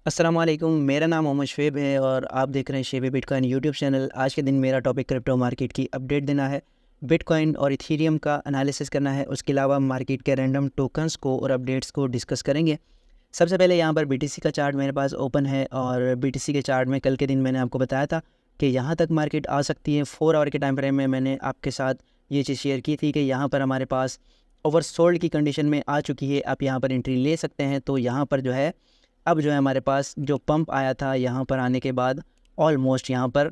अस्सलाम वालेकुम। मेरा नाम मोहम्मद शुएब है और आप देख रहे हैं शेब बिटकॉइन यूट्यूब चैनल। आज के दिन मेरा टॉपिक क्रिप्टो मार्केट की अपडेट देना है, बिटकॉइन और इथेरियम का एनालिसिस करना है। उसके अलावा मार्केट के रैंडम टोकन्स को और अपडेट्स को डिस्कस करेंगे। सबसे पहले यहाँ पर बीटीसी का चार्ट मेरे पास ओपन है और बीटीसी के चार्ट में कल के दिन मैंने आपको बताया था कि यहाँ तक मार्केट आ सकती है। 4 आवर के टाइम फ्रेम में मैंने आपके साथ ये चीज़ शेयर की थी कि यहाँ पर हमारे पास ओवरसोल्ड की कंडीशन में आ चुकी है। आप यहाँ पर एंट्री ले सकते हैं। तो यहाँ पर जो है अब जो है हमारे पास जो पंप आया था यहाँ पर आने के बाद ऑलमोस्ट यहाँ पर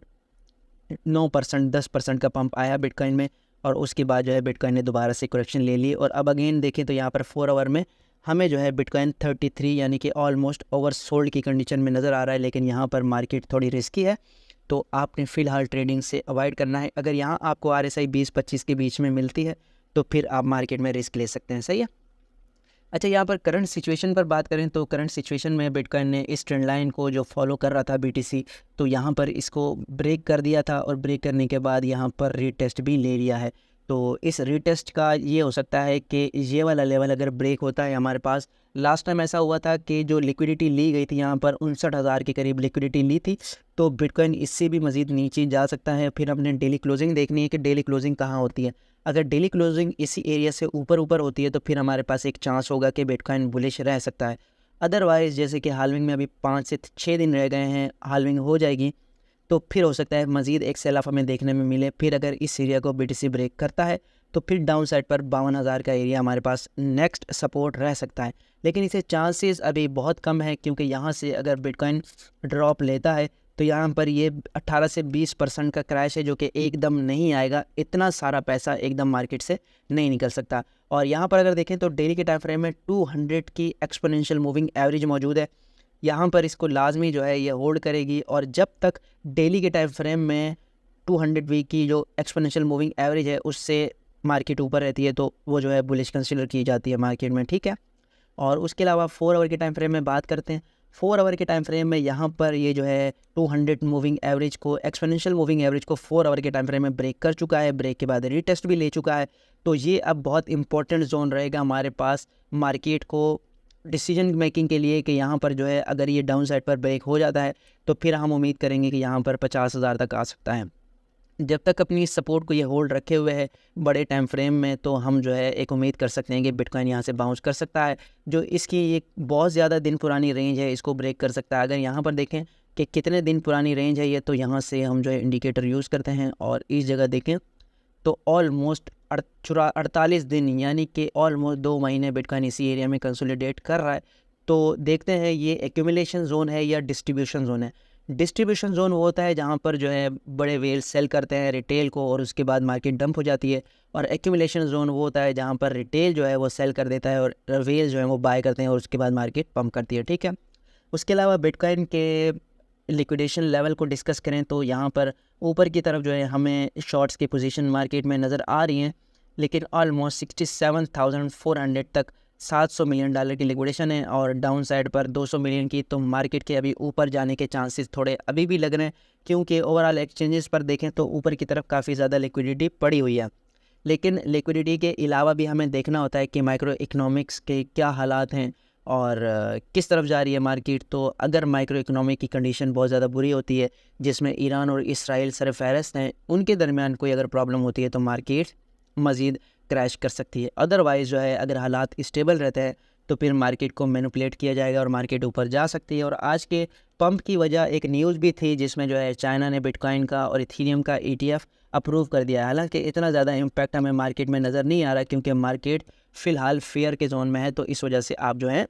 9% 10% का पंप आया बिटकॉइन में, और उसके बाद जो है बिटकॉइन ने दोबारा से करेक्शन ले ली। और अब अगेन देखें तो यहाँ पर 4 आवर में हमें जो है बिटकॉइन 33 यानी कि ऑलमोस्ट ओवरसोल्ड की कंडीशन में नज़र आ रहा है। लेकिन यहाँ पर मार्केट थोड़ी रिस्की है, तो आपने फ़िलहाल ट्रेडिंग से अवॉइड करना है। अगर यहाँ आपको RSI 20-25 के बीच में मिलती है तो फिर आप मार्केट में रिस्क ले सकते हैं। सही है। अच्छा, यहाँ पर करंट सिचुएशन पर बात करें तो करंट सिचुएशन में बिटकॉइन ने इस ट्रेंड लाइन को जो फॉलो कर रहा था बीटीसी, तो यहाँ पर इसको ब्रेक कर दिया था और ब्रेक करने के बाद यहाँ पर रीटेस्ट भी ले लिया है। तो इस रीटेस्ट का ये हो सकता है कि ये वाला लेवल अगर ब्रेक होता है हमारे पास, लास्ट टाइम ऐसा हुआ था कि जो लिक्विडिटी ली गई थी यहाँ पर 59,000 के करीब लिक्विडिटी ली थी, तो बिटकॉइन इससे भी मज़ीद नीचे जा सकता है। फिर हमने डेली क्लोजिंग देखनी है कि डेली क्लोजिंग कहाँ होती है। अगर डेली क्लोजिंग इसी एरिया से ऊपर ऊपर होती है तो फिर हमारे पास एक चांस होगा कि बिटकॉइन बुलिश रह सकता है। अदरवाइज़ जैसे कि हाल्विंग में अभी 5 से 6 दिन रह गए हैं, हाल्विंग हो जाएगी तो फिर हो सकता है मज़ीद एक सेल ऑफ हमें देखने में मिले। फिर अगर इस एरिया को बीटीसी ब्रेक करता है तो फिर डाउन साइड पर 52,000 का एरिया हमारे पास नेक्स्ट सपोर्ट रह सकता है। लेकिन इसे चांसेस अभी बहुत कम है, क्योंकि यहाँ से अगर बिटकॉइन ड्रॉप लेता है तो यहाँ पर ये 18 से 20% का क्रैश है, जो कि एकदम नहीं आएगा। इतना सारा पैसा एकदम मार्केट से नहीं निकल सकता। और यहाँ पर अगर देखें तो डेली के टाइम फ्रेम में 200 की एक्सपोनेंशियल मूविंग एवरेज मौजूद है। यहाँ पर इसको लाजमी जो है ये होल्ड करेगी, और जब तक डेली के टाइम फ्रेम में 200 वीक की जो एक्सपोनेंशियल मूविंग एवरेज है उससे मार्केट ऊपर रहती है तो वो जो है बुलिश कंसीडर की जाती है मार्केट में। ठीक है। और उसके अलावा 4 आवर के टाइम फ्रेम में बात करते हैं। 4 आवर के टाइम फ्रेम में यहाँ पर ये जो है 200 मूविंग एवरेज को, एक्सपोनेंशियल मूविंग एवरेज को 4 आवर के टाइम फ्रेम में ब्रेक कर चुका है। ब्रेक के बाद रीटेस्ट भी ले चुका है। तो ये अब बहुत इंपॉर्टेंट जोन रहेगा हमारे पास मार्केट को डिसीजन मेकिंग के लिए कि यहाँ पर जो है अगर ये डाउन साइड पर ब्रेक हो जाता है तो फिर हम उम्मीद करेंगे कि यहाँ पर 50,000 तक आ सकता है। जब तक अपनी सपोर्ट को ये होल्ड रखे हुए है बड़े टाइम फ्रेम में, तो हम जो है एक उम्मीद कर सकते हैं कि बिटकॉइन यहाँ से बाउंस कर सकता है। जो इसकी एक बहुत ज़्यादा दिन पुरानी रेंज है इसको ब्रेक कर सकता है। अगर यहाँ पर देखें कि कितने दिन पुरानी रेंज है ये, तो यहाँ से हम जो है इंडिकेटर यूज़ करते हैं और इस जगह देखें तो ऑलमोस्ट 48 दिन यानी कि ऑलमोस्ट 2 महीने बिटकॉइन इसी एरिया में कंसोलिडेट कर रहा है। तो देखते हैं ये एक्यूमुलेशन जोन है या डिस्ट्रीब्यूशन जोन है। डिस्ट्रीब्यूशन जोन वो होता है जहाँ पर जो है बड़े वेल सेल करते हैं रिटेल को और उसके बाद मार्केट डंप हो जाती है। और एक्यूमुलेशन जोन वो होता है जहाँ पर रिटेल जो है वो सेल कर देता है और वेल जो है वो बाय करते हैं और उसके बाद मार्केट पंप करती है। ठीक है। उसके अलावा बिटकॉइन के लिक्विडेशन लेवल को डिस्कस करें तो यहाँ पर ऊपर की तरफ जो है हमें शॉर्ट्स की पोजीशन मार्केट में नज़र आ रही हैं, लेकिन ऑलमोस्ट 67,400 तक $700 मिलियन की लिक्विडेशन है और डाउन साइड पर 200 मिलियन की। तो मार्केट के अभी ऊपर जाने के चांसेस थोड़े अभी भी लग रहे हैं, क्योंकि ओवरऑल एक्सचेंजेस पर देखें तो ऊपर की तरफ काफ़ी ज़्यादा लिक्विडिटी पड़ी हुई है। लेकिन लिक्विडिटी के अलावा भी हमें देखना होता है कि माइक्रो इकोनॉमिक्स के क्या हालात हैं और किस तरफ जा रही है मार्केट। तो अगर माइक्रो इकोनॉमिक की कंडीशन बहुत ज़्यादा बुरी होती है, जिसमें ईरान और इसराइल सरफहरिस्त हैं, उनके दरमियान कोई अगर प्रॉब्लम होती है तो मार्केट मज़ीद क्रैश कर सकती है। अदरवाइज़ जो है अगर हालात स्टेबल रहते हैं तो फिर मार्केट को मैनिपुलेट किया जाएगा और मार्केट ऊपर जा सकती है। और आज के पंप की वजह एक न्यूज़ भी थी जिसमें जो है चाइना ने बिटकॉइन का और इथेरियम का ETF अप्रूव कर दिया है। हालांकि इतना ज़्यादा इम्पैक्ट हमें मार्केट में नज़र नहीं आ रहा, क्योंकि मार्केट फ़िलहाल फेयर के जोन में है। तो इस वजह से आप जो है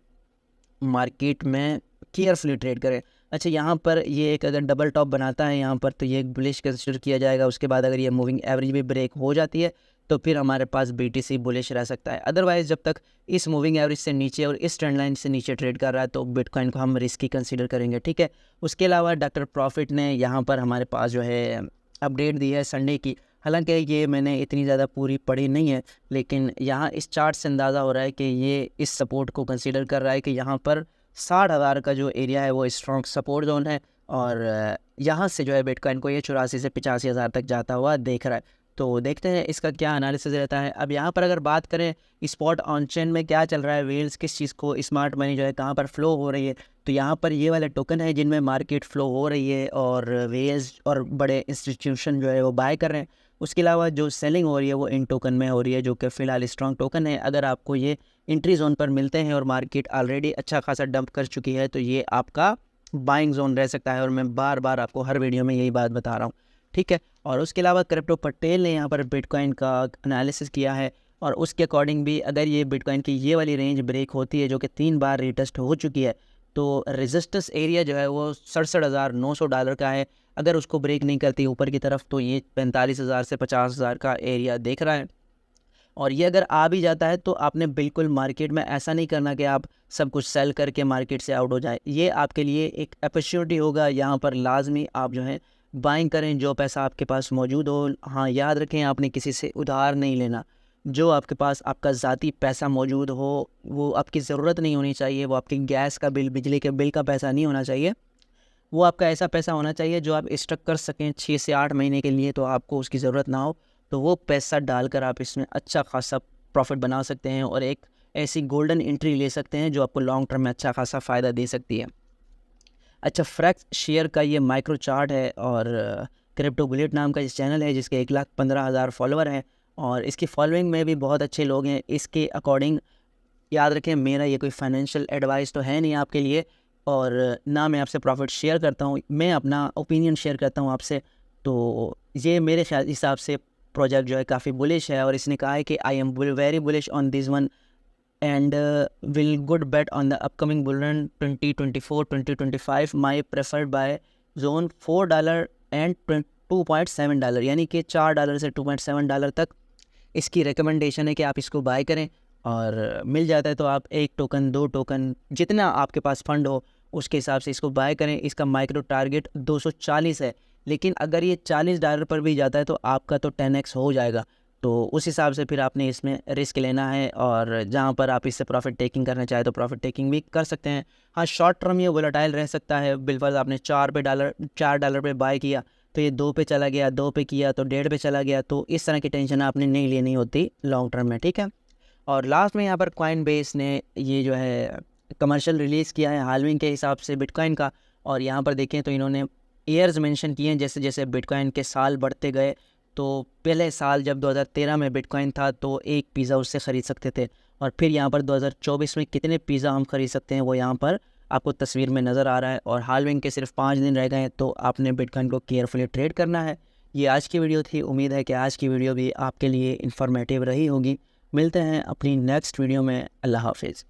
मार्केट में केयरफुली ट्रेड करें। अच्छा, यहाँ पर ये एक अगर डबल टॉप बनाता है यहाँ पर तो ये एक बुलिश कंसिडर किया जाएगा। उसके बाद अगर ये मूविंग एवरेज भी ब्रेक हो जाती है तो फिर हमारे पास BTC बुलिश रह सकता है। अदरवाइज़ जब तक इस मूविंग एवरेज से नीचे और इस ट्रेंड लाइन से नीचे ट्रेड कर रहा है तो बिटकॉइन को हम रिस्की कंसीडर करेंगे। ठीक है। उसके अलावा डॉक्टर प्रॉफिट ने यहाँ पर हमारे पास जो है अपडेट दी है संडे की। हालांकि ये मैंने इतनी ज़्यादा पूरी पढ़ी नहीं है, लेकिन यहाँ इस चार्ट से अंदाज़ा हो रहा है कि ये इस सपोर्ट को कंसीडर कर रहा है कि यहाँ पर 60,000 का जो एरिया है वो स्ट्रॉन्ग सपोर्ट जोन है और यहाँ से जो है बिटकॉइन को ये 84 से 85,000 तक जाता हुआ देख रहा है। तो देखते हैं इसका क्या एनालिसिस रहता है। अब यहाँ पर अगर बात करें स्पॉट ऑन चेन में क्या चल रहा है, वेल्स किस चीज़ को, स्मार्ट मनी जो है कहाँ पर फ्लो हो रही है, तो यहाँ पर ये वाले टोकन है जिनमें मार्केट फ्लो हो रही है और वेल्स और बड़े इंस्टीट्यूशन जो है वो बाय कर रहे हैं। उसके अलावा जो सेलिंग हो रही है वो इन टोकन में हो रही है, जो कि फ़िलहाल स्ट्रॉन्ग टोकन है। अगर आपको ये एंट्री जोन पर मिलते हैं और मार्केट ऑलरेडी अच्छा खासा डंप कर चुकी है तो ये आपका बाइंग जोन रह सकता है, और मैं बार बार आपको हर वीडियो में यही बात बता रहा हूँ, ठीक है। और उसके अलावा क्रिप्टो पटेल ने यहाँ पर बिटकॉइन का एनालिसिस किया है, और उसके अकॉर्डिंग भी अगर ये बिटकॉइन की ये वाली रेंज ब्रेक होती है जो कि 3 बार रिटेस्ट हो चुकी है, तो रेजिस्टेंस एरिया जो है वो $67,900 का है। अगर उसको ब्रेक नहीं करती ऊपर की तरफ तो ये 45,000 से 50,000 का एरिया देख रहा है। और ये अगर आ भी जाता है तो आपने बिल्कुल मार्केट में ऐसा नहीं करना कि आप सब कुछ सेल करके मार्केट से आउट हो जाए। ये आपके लिए एक अपॉर्चुनिटी होगा, यहाँ पर लाजमी आप जो है बाइंग करें जो पैसा आपके पास मौजूद हो। हाँ, याद रखें आपने किसी से उधार नहीं लेना। जो आपके पास आपका ज़ाती पैसा मौजूद हो, वो आपकी ज़रूरत नहीं होनी चाहिए, वो आपकी गैस का बिल, बिजली के बिल का पैसा नहीं होना चाहिए। वो आपका ऐसा पैसा होना चाहिए जो आप स्टक कर सकें 6 से 8 महीने के लिए, तो आपको उसकी ज़रूरत ना हो, तो वो पैसा डालकर आप इसमें अच्छा खासा प्रॉफिट बना सकते हैं और एक ऐसी गोल्डन एंट्री ले सकते हैं जो आपको लॉन्ग टर्म में अच्छा खासा फ़ायदा दे सकती है। अच्छा, फ्रैक्स शेयर का ये माइक्रो चार्ट है, और क्रिप्टो बुलेट नाम का इस चैनल है जिसके 1,15,000 फॉलोअर हैं, और इसकी फॉलोइंग में भी बहुत अच्छे लोग हैं। इसके अकॉर्डिंग याद रखें, मेरा ये कोई फाइनेंशियल एडवाइस तो है नहीं आपके लिए, और ना मैं आपसे प्रॉफिट शेयर करता हूँ, मैं अपना ओपिनियन शेयर करता हूँ आपसे। तो ये मेरे ख्याल हिसाब से प्रोजेक्ट जो है काफ़ी बुलिश है, और इसने कहा है कि I am very bullish on this one and will good bet on the upcoming bull run 2024-2025 my preferred bye zone $4 and $2.7, यानी कि $4 से $2.7 तक इसकी रिकमेंडेशन है कि आप इसको बाय करें। और मिल जाता है तो आप 1 टोकन 2 टोकन जितना आपके पास फंड हो उसके हिसाब से इसको बाय करें। इसका माइक्रो टारगेट 240 है, लेकिन अगर ये $40 पर भी जाता है तो आपका तो 10x हो जाएगा। तो उस हिसाब से फिर आपने इसमें रिस्क लेना है, और जहाँ पर आप इससे प्रॉफिट टेकिंग करना चाहे तो प्रॉफिट टेकिंग भी कर सकते हैं। हाँ, शॉर्ट टर्म ये वोलेटाइल रह सकता है। बिलफर्ज आपने $4 पे बाय किया तो ये 2 पे चला गया, 2 पे किया तो 1.5 पे चला गया, तो इस तरह की टेंशन आपने नहीं लेनी होती लॉन्ग टर्म में, ठीक है। और लास्ट में यहाँ पर कॉइनबेस ने ये जो है कमर्शियल रिलीज़ किया है हाल्विंग के हिसाब से बिटकॉइन का, और यहाँ पर देखें तो इन्होंने ईयर्स मेंशन किए हैं। जैसे जैसे बिटकॉइन के साल बढ़ते गए, तो पहले साल जब 2013 में बिटकॉइन था तो एक पिज़्ज़ा उससे ख़रीद सकते थे, और फिर यहाँ पर 2024 में कितने पिज़्ज़ा हम ख़रीद सकते हैं वो यहाँ पर आपको तस्वीर में नज़र आ रहा है। और हाल्विंग के सिर्फ 5 दिन रह गए हैं, तो आपने बिटकॉइन को केयरफुली ट्रेड करना है। ये आज की वीडियो थी। उम्मीद है कि आज की वीडियो भी आपके लिए इन्फॉर्मेटिव रही होगी। मिलते हैं अपनी नेक्स्ट वीडियो में। अल्लाह हाफिज़।